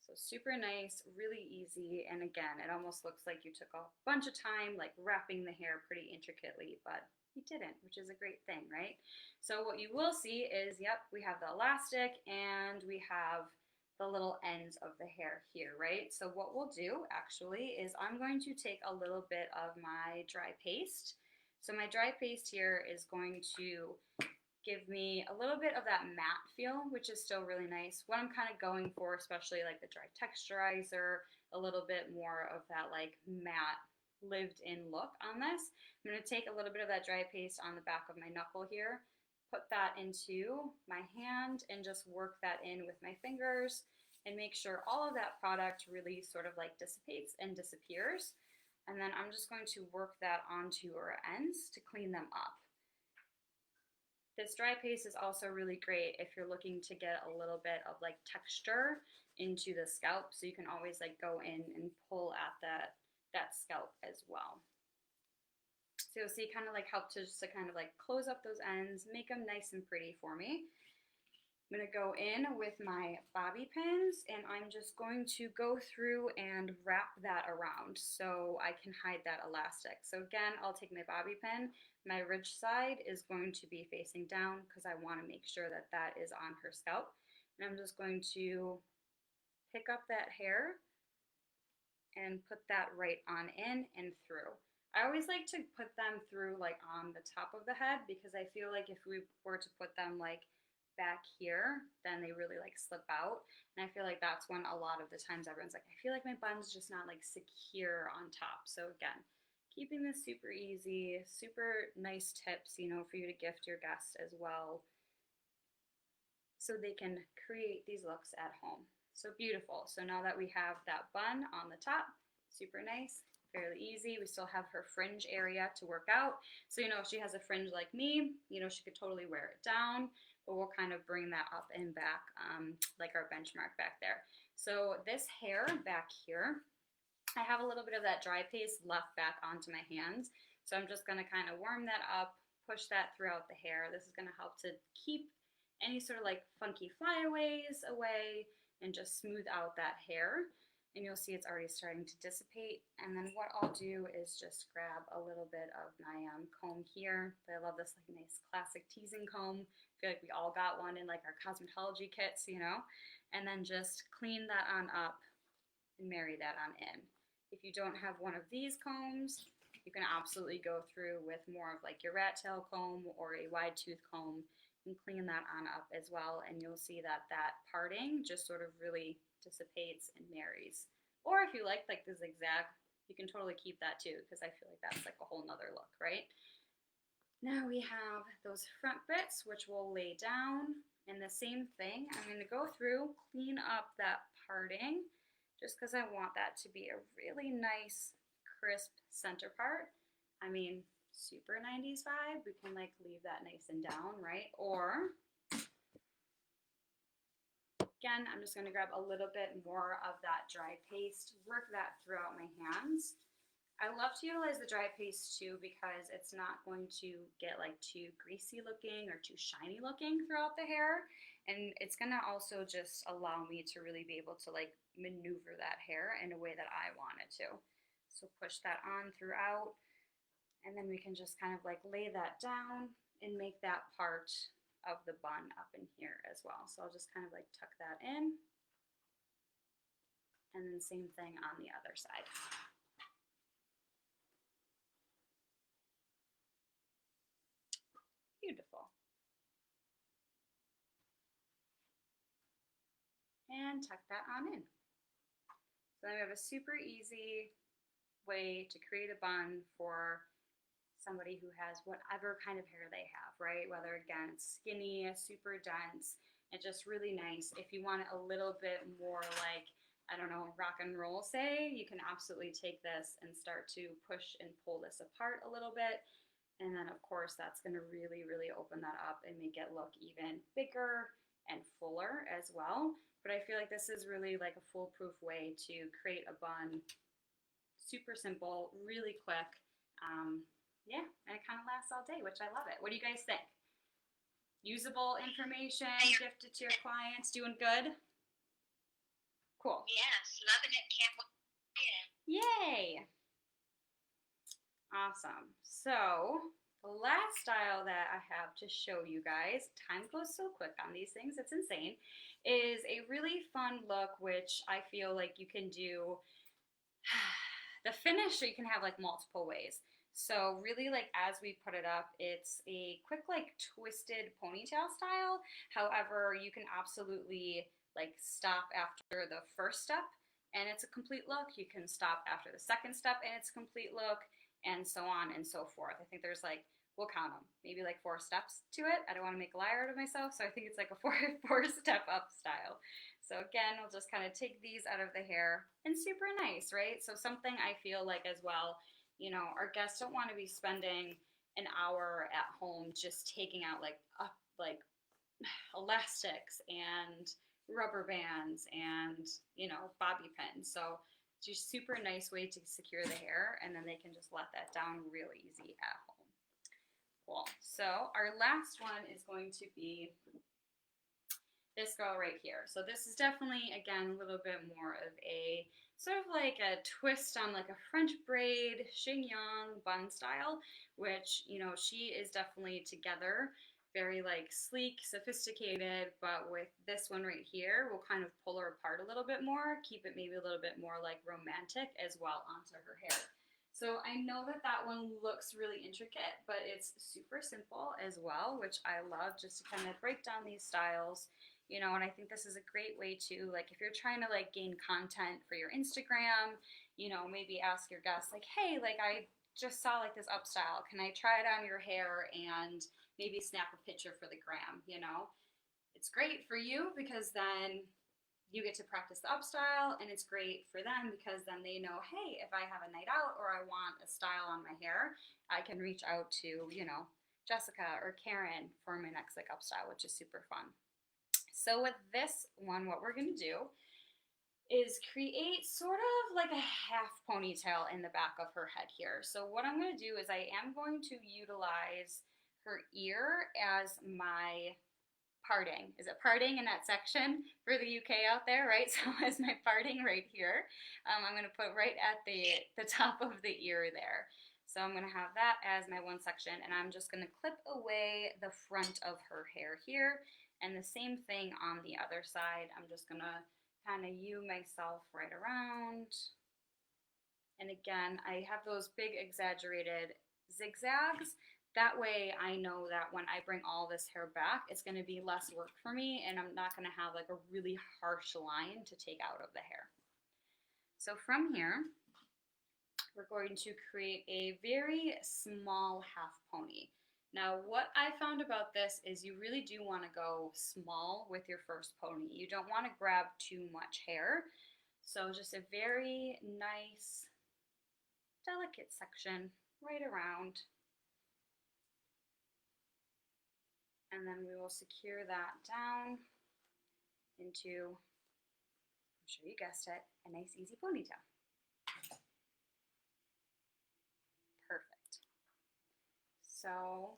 So super nice, really easy, and again, it almost looks like you took a bunch of time like wrapping the hair pretty intricately, but you didn't, which is a great thing, right? So what you will see is, yep, we have the elastic and we have the little ends of the hair here, right? So what we'll do actually is I'm going to take a little bit of my dry paste. So my dry paste here is going to give me a little bit of that matte feel, which is still really nice. What I'm kind of going for, especially like the dry texturizer, a little bit more of that like matte lived in look on this. I'm going to take a little bit of that dry paste on the back of my knuckle here, put that into my hand and just work that in with my fingers and make sure all of that product really sort of like dissipates and disappears. And then I'm just going to work that onto her ends to clean them up. This dry paste is also really great if you're looking to get a little bit of like texture into the scalp. So you can always like go in and pull at that scalp as well. So you'll see kind of like help to just to kind of like close up those ends, make them nice and pretty for me. I'm going to go in with my bobby pins and I'm just going to go through and wrap that around so I can hide that elastic. So again, I'll take my bobby pin. My ridge side is going to be facing down because I want to make sure that that is on her scalp. And I'm just going to pick up that hair and put that right on in and through. I always like to put them through like on the top of the head because I feel like if we were to put them like back here, then they really like slip out. And I feel like that's when a lot of the times everyone's like, I feel like my bun's just not like secure on top. So again, keeping this super easy, super nice tips, you know, for you to gift your guests as well so they can create these looks at home. So beautiful. So now that we have that bun on the top, super nice, fairly easy. We still have her fringe area to work out. So, you know, if she has a fringe like me, you know, she could totally wear it down, but we'll kind of bring that up and back, like our benchmark back there. So this hair back here, I have a little bit of that dry paste left back onto my hands. So I'm just gonna kind of warm that up, push that throughout the hair. This is gonna help to keep any sort of like funky flyaways away and just smooth out that hair. And you'll see it's already starting to dissipate. And then what I'll do is just grab a little bit of my comb here. I love this like nice classic teasing comb. I feel like we all got one in like our cosmetology kits, you know? And then just clean that on up and marry that on in. If you don't have one of these combs, you can absolutely go through with more of like your rat tail comb or a wide tooth comb and clean that on up as well, and you'll see that that parting just sort of really dissipates and marries. Or if you like the zigzag, you can totally keep that too, because I feel like that's like a whole nother look, right? Now we have those front bits, which we'll lay down, and the same thing, I'm going to go through, clean up that parting, just because I want that to be a really nice, crisp center part. I mean, super 90s vibe, we can like leave that nice and down, right? Or again, I'm just going to grab a little bit more of that dry paste, work that throughout my hands. I love to utilize the dry paste too because it's not going to get like too greasy looking or too shiny looking throughout the hair, and it's going to also just allow me to really be able to like maneuver that hair in a way that I want it to. So push that on throughout. And then we can just kind of like lay that down and make that part of the bun up in here as well. So I'll just kind of like tuck that in. And then same thing on the other side. Beautiful. And tuck that on in. So then we have a super easy way to create a bun for somebody who has whatever kind of hair they have, right? Whether, again, it's skinny, super dense, and just really nice. If you want it a little bit more like, I don't know, rock and roll, say, you can absolutely take this and start to push and pull this apart a little bit. And then, of course, that's going to really, really open that up and make it look even bigger and fuller as well. But I feel like this is really like a foolproof way to create a bun. Super simple, really quick. Yeah, and it kind of lasts all day, which I love it. What do you guys think? Usable information, gifted to your clients, doing good? Cool. Yes, loving it. Can't wait. Yay! Awesome. So the last style that I have to show you guys, time goes so quick on these things, it's insane, is a really fun look, which I feel like you can do. The finish you can have like multiple ways. So really, like, as we put it up, it's a quick like twisted ponytail style. However, you can absolutely like stop after the first step and it's a complete look. You can stop after the second step and it's a complete look, and so on and so forth. I think there's like, we'll count them, maybe like 4 steps to it. I don't want to make a liar out of myself, so I think it's like a four step up style. So again, we'll just kind of take these out of the hair, and super nice, right? So something I feel like as well, you know, our guests don't want to be spending an hour at home just taking out like elastics and rubber bands and, you know, bobby pins. So just super nice way to secure the hair, and then they can just let that down real easy at home. Cool. So our last one is going to be this girl right here. So this is definitely, again, a little bit more of a sort of like a twist on like a French braid chignon bun style, which, you know, she is definitely together, very like sleek, sophisticated, but with this one right here, we'll kind of pull her apart a little bit more, keep it maybe a little bit more like romantic as well onto her hair. So I know that that one looks really intricate, but it's super simple as well, which I love, just to kind of break down these styles. You know, and I think this is a great way to, like, if you're trying to like gain content for your Instagram, you know, maybe ask your guests like, hey, like I just saw like this up style, can I try it on your hair and maybe snap a picture for the gram? You know, it's great for you because then you get to practice the up style, and it's great for them because then they know, hey, if I have a night out or I want a style on my hair, I can reach out to, Jessica or Karen for my next like up style, which is super fun. So with this one, what we're gonna do is create sort of like a half ponytail in the back of her head here. So what I'm gonna do is I am going to utilize her ear as my parting. Is it parting in that section for the UK out there, right? So as my parting right here, I'm going to put right at the top of the ear there. So I'm going to have that as my one section, and I'm just going to clip away the front of her hair here, and the same thing on the other side. I'm just going to kind of U myself right around. And again, I have those big exaggerated zigzags. That way I know that when I bring all this hair back, it's going to be less work for me, and I'm not going to have like a really harsh line to take out of the hair. So from here, we're going to create a very small half pony. Now, what I found about this is you really do want to go small with your first pony. You don't want to grab too much hair. So just a very nice, delicate section right around. And then we will secure that down into, I'm sure you guessed it, a nice easy ponytail. Perfect. So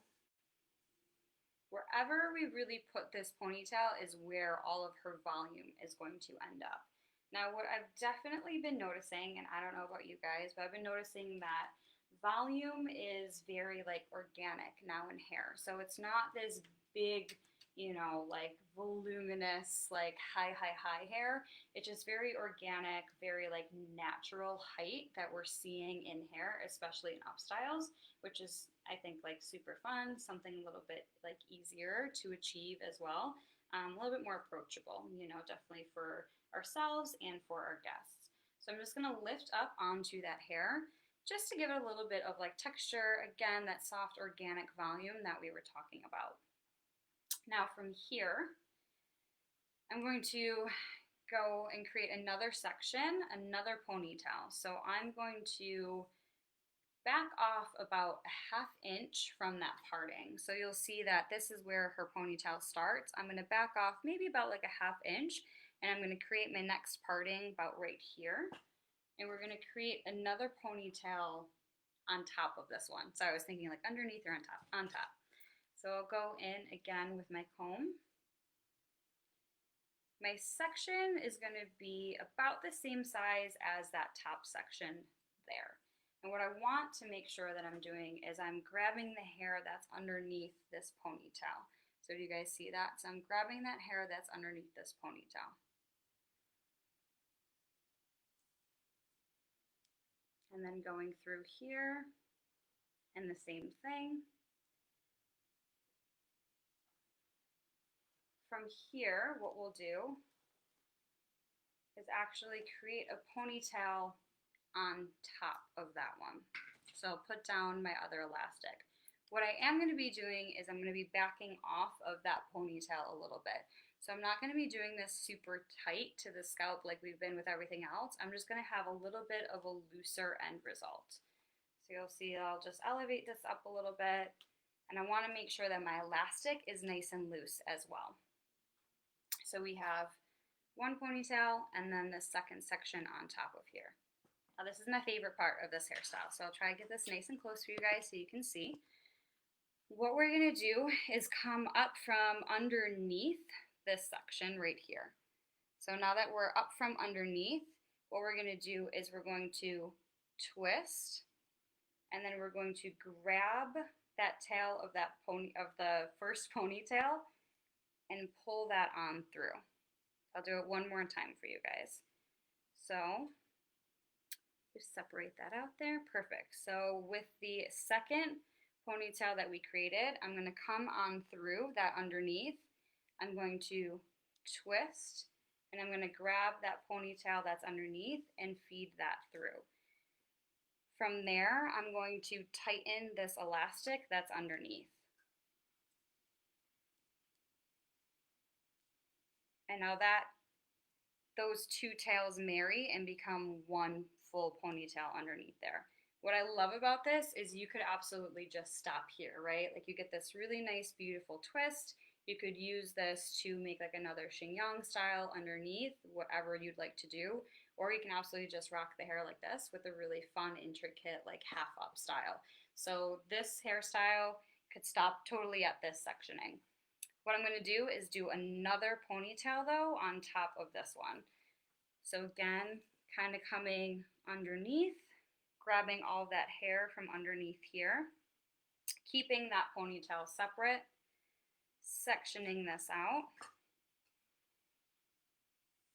wherever we really put this ponytail is where all of her volume is going to end up. Now what I've definitely been noticing, and I don't know about you guys, but I've been noticing that volume is very like organic now in hair. So it's not this big, like voluminous, like high hair. It's just very organic, very like natural height that we're seeing in hair, especially in up styles, which is, I think, like super fun, something a little bit like easier to achieve as well. A little bit more approachable, definitely for ourselves and for our guests. So I'm just gonna lift up onto that hair just to give it a little bit of like texture, again, that soft organic volume that we were talking about. Now from here, I'm going to go and create another section, another ponytail. So I'm going to back off about a ½ inch from that parting. So you'll see that this is where her ponytail starts. I'm going to back off maybe about like a ½ inch, and I'm going to create my next parting about right here. And we're going to create another ponytail on top of this one. So I was thinking like underneath or on top. On top. So I'll go in again with my comb. My section is going to be about the same size as that top section there. And what I want to make sure that I'm doing is I'm grabbing the hair that's underneath this ponytail. So do you guys see that? So I'm grabbing that hair that's underneath this ponytail. And then going through here, and the same thing. From here, what we'll do is actually create a ponytail on top of that one. So I'll put down my other elastic. What I am going to be doing is I'm going to be backing off of that ponytail a little bit. So I'm not going to be doing this super tight to the scalp like we've been with everything else. I'm just going to have a little bit of a looser end result. So you'll see I'll just elevate this up a little bit, and I want to make sure that my elastic is nice and loose as well. So we have one ponytail and then the second section on top of here. Now this is my favorite part of this hairstyle, so I'll try to get this nice and close for you guys so you can see. What we're going to do is come up from underneath this section right here. So now that we're up from underneath, what we're going to do is we're going to twist, and then we're going to grab that tail of that the first ponytail and pull that on through. I'll do it one more time for you guys. So just separate that out there. Perfect. So with the second ponytail that we created, I'm going to come on through that underneath. I'm going to twist, and I'm going to grab that ponytail that's underneath and feed that through. From there, I'm going to tighten this elastic that's underneath. And now that those two tails marry and become one full ponytail underneath there. What I love about this is you could absolutely just stop here, right? Like you get this really nice, beautiful twist. You could use this to make like another chignon style underneath, whatever you'd like to do. Or you can absolutely just rock the hair like this with a really fun, intricate, like half up style. So this hairstyle could stop totally at this sectioning. What I'm going to do is do another ponytail though on top of this one. So again, kind of coming underneath, grabbing all that hair from underneath here, keeping that ponytail separate, sectioning this out.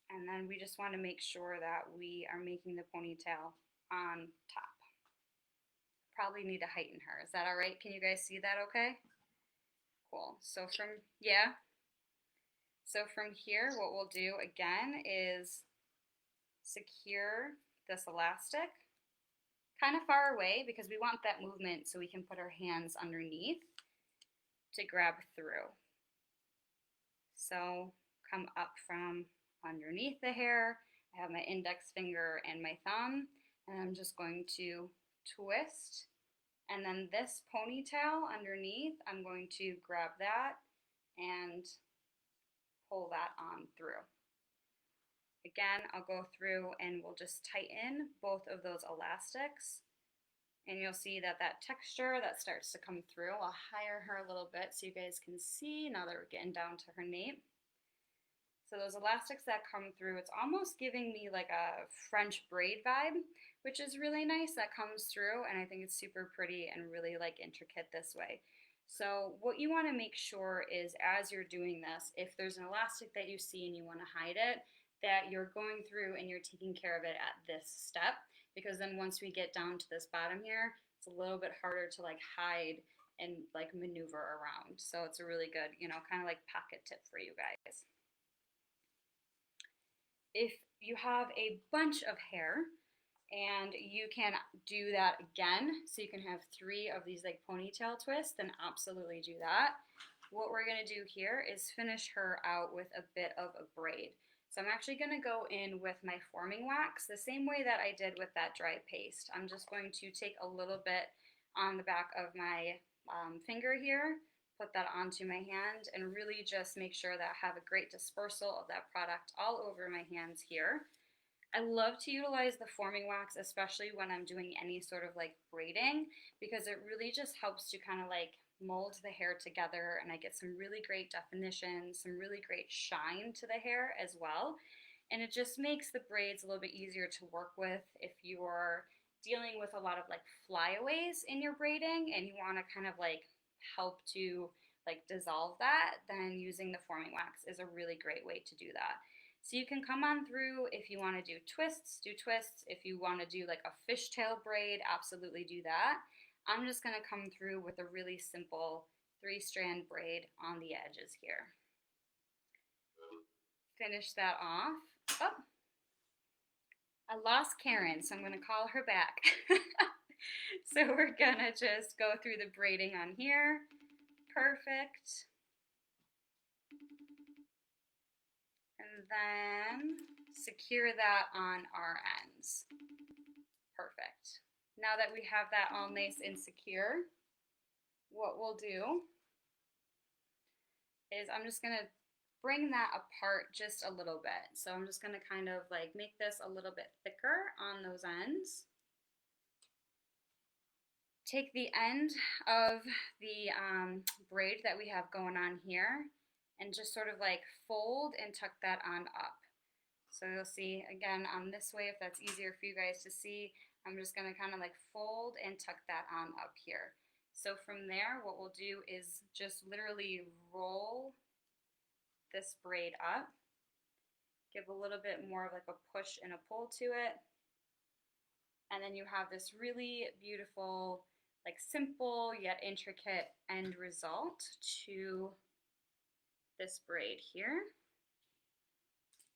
And then we just want to make sure that we are making the ponytail on top. Probably need to heighten her. Is that all right? Can you guys see that okay? Cool. So from here, what we'll do again is secure this elastic kind of far away because we want that movement so we can put our hands underneath to grab through. So come up from underneath the hair. I have my index finger and my thumb, and I'm just going to twist. And then this ponytail underneath, I'm going to grab that and pull that on through. Again, I'll go through and we'll just tighten both of those elastics. And you'll see that that texture that starts to come through. I'll higher her a little bit so you guys can see now that we're getting down to her nape. So those elastics that come through, it's almost giving me like a French braid vibe, which is really nice. That comes through, and I think it's super pretty and really like intricate this way. So what you want to make sure is as you're doing this, if there's an elastic that you see and you want to hide it, that you're going through and you're taking care of it at this step, because then once we get down to this bottom here, it's a little bit harder to like hide and like maneuver around. So it's a really good, kind of like pocket tip for you guys. If you have a bunch of hair and you can do that again, so you can have 3 of these like ponytail twists, then absolutely do that. What we're gonna do here is finish her out with a bit of a braid. So I'm actually gonna go in with my forming wax the same way that I did with that dry paste. I'm just going to take a little bit on the back of my finger here, put that onto my hand, and really just make sure that I have a great dispersal of that product all over my hands here. I love to utilize the forming wax, especially when I'm doing any sort of like braiding, because it really just helps to kind of like mold the hair together, and I get some really great definition, some really great shine to the hair as well. And it just makes the braids a little bit easier to work with if you're dealing with a lot of like flyaways in your braiding and you want to kind of like help to like dissolve that, then using the forming wax is a really great way to do that. So you can come on through if you want to do twists, do twists. If you want to do like a fishtail braid, absolutely do that. I'm just going to come through with a really simple 3-strand braid on the edges here. Finish that off. Oh, I lost Karen, so I'm going to call her back. So we're going to just go through the braiding on here. Perfect. And then secure that on our ends. Perfect. Now that we have that all nice and secure, what we'll do is I'm just going to bring that apart just a little bit. So I'm just going to kind of like make this a little bit thicker on those ends. Take the end of the braid that we have going on here and just sort of like fold and tuck that on up. So you'll see again on this way, if that's easier for you guys to see, I'm just going to kind of like fold and tuck that on up here. So from there, what we'll do is just literally roll this braid up, give a little bit more of like a push and a pull to it, and then you have this really beautiful, like simple yet intricate end result to this braid here.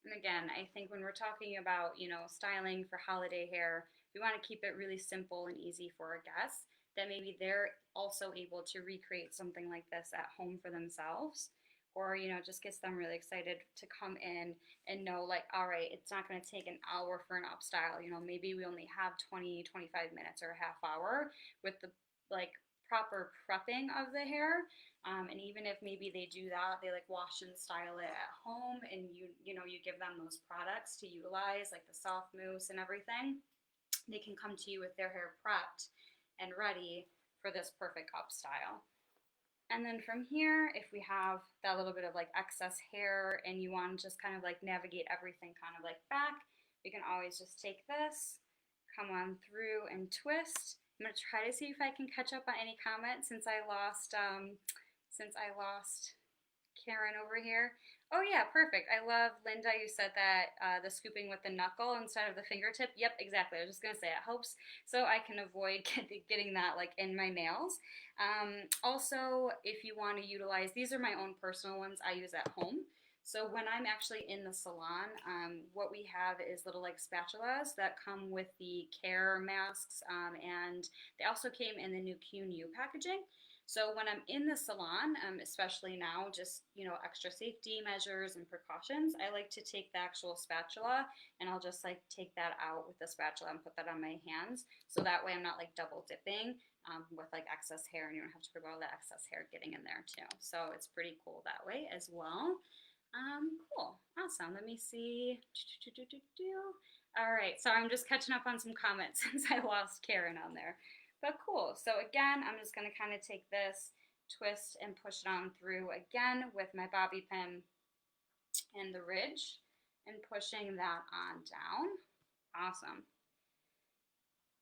And again, I think when we're talking about, styling for holiday hair, we want to keep it really simple and easy for our guests, that maybe they're also able to recreate something like this at home for themselves. or just gets them really excited to come in and know, like, all right, it's not going to take an hour for an up style. Maybe we only have 20, 25 minutes or a half hour with the like proper prepping of the hair. And even if maybe they do that, they like wash and style it at home, and you give them those products to utilize, like the soft mousse and everything, they can come to you with their hair prepped and ready for this perfect up style. And then from here, if we have that little bit of like excess hair and you want to just kind of like navigate everything kind of like back, we can always just take this, come on through and twist. I'm gonna try to see if I can catch up on any comments since I lost Karen over here. Oh yeah, perfect. I love, Linda, you said that the scooping with the knuckle instead of the fingertip. Yep, exactly. I was just gonna say it helps so I can avoid getting that like in my nails. Also, if you want to utilize, these are my own personal ones I use at home. So when I'm actually in the salon, what we have is little like spatulas that come with the care masks, and they also came in the new Keune packaging. So when I'm in the salon, especially now, just extra safety measures and precautions, I like to take the actual spatula and I'll just like take that out with the spatula and put that on my hands. So that way I'm not like double dipping with like excess hair, and you don't have to worry about all that excess hair getting in there too. So it's pretty cool that way as well. Cool, awesome. Let me see. All right, so I'm just catching up on some comments since I lost Karen on there. But cool. So again, I'm just going to kind of take this, twist, and push it on through again with my bobby pin and the ridge, and pushing that on down. Awesome.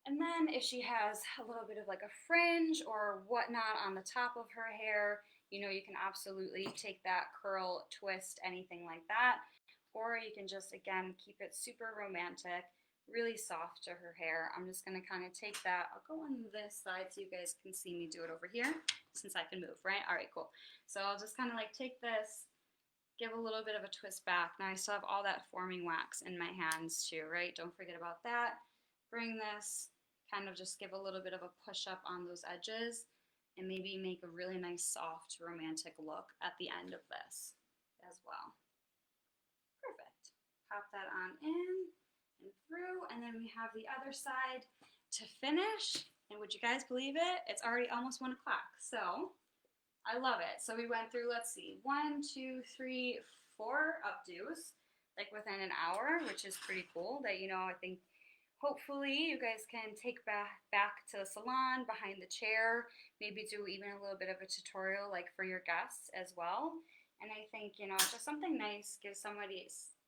And then if she has a little bit of like a fringe or whatnot on the top of her hair, you can absolutely take that, curl, twist, anything like that. Or you can just, again, keep it super romantic, really soft to her hair. I'm just going to kind of take that. I'll go on this side so you guys can see me do it over here since I can move, right? All right, cool. So I'll just kind of like take this, give a little bit of a twist back. Now I still have all that forming wax in my hands too, right? Don't forget about that. Bring this, kind of just give a little bit of a push up on those edges, and maybe make a really nice soft romantic look at the end of this as well. Perfect. Pop that on in and through, and then we have the other side to finish. And would you guys believe it? It's already almost 1 o'clock. So I love it. So we went through, let's see, 1, 2, 3, 4 updos, like within an hour, which is pretty cool. That I think hopefully you guys can take back to the salon, behind the chair, maybe do even a little bit of a tutorial like for your guests as well. And I think just something nice, give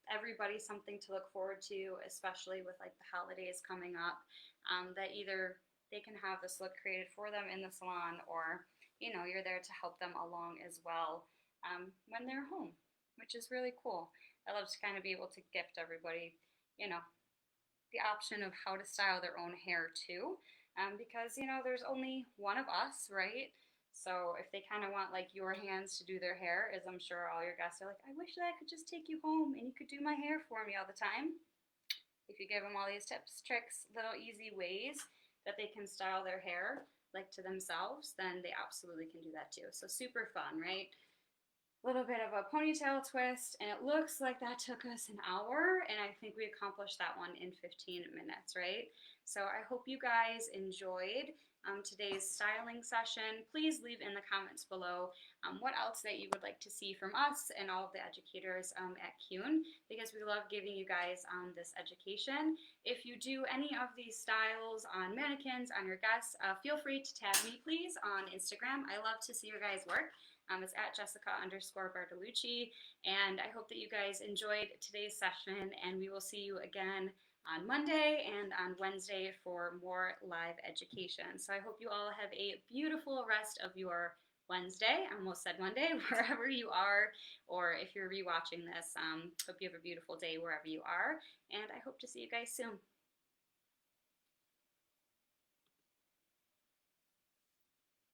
everybody something to look forward to, especially with like the holidays coming up, that either they can have this look created for them in the salon, or you're there to help them along as well when they're home, which is really cool. I love to kind of be able to gift everybody the option of how to style their own hair too, because there's only one of us, right? So if they kind of want like your hands to do their hair, as I'm sure all your guests are like, I wish that I could just take you home and you could do my hair for me all the time. If you give them all these tips, tricks, little easy ways that they can style their hair like to themselves, then they absolutely can do that too. So super fun, right? Little bit of a ponytail twist, and it looks like that took us an hour, and I think we accomplished that one in 15 minutes, right? So I hope you guys enjoyed today's styling session. Please leave in the comments below what else that you would like to see from us and all of the educators at Keune, because we love giving you guys this education. If you do any of these styles on mannequins, on your guests, feel free to tag me, please, on Instagram. I love to see your guys' work. It's at Jessica_Bartolucci, and I hope that you guys enjoyed today's session, and we will see you again on Monday and on Wednesday for more live education. So I hope you all have a beautiful rest of your Wednesday. I almost said Monday, wherever you are, or if you're rewatching this, hope you have a beautiful day wherever you are, and I hope to see you guys soon.